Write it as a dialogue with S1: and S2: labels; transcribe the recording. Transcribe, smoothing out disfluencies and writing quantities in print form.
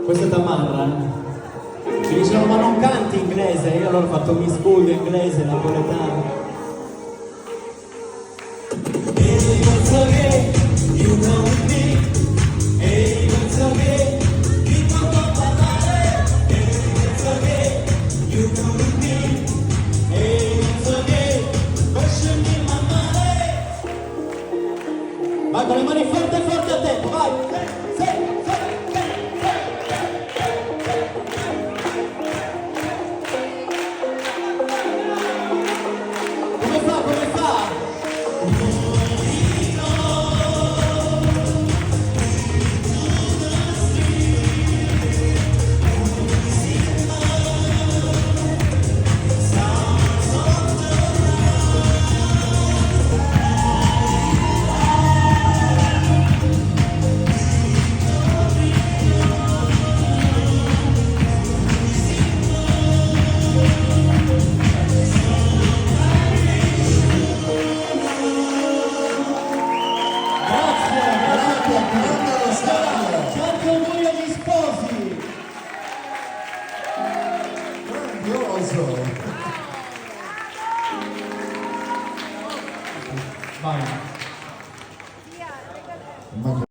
S1: Questa è Tamarra. Mi dicevano ma non canti inglese, io allora ho fatto Miss Bull inglese, napoletano. Vai con le mani forte forte a tempo, vai! Come fa, come fa? Tanto voi agli sposi!
S2: Grandioso!
S1: Vai!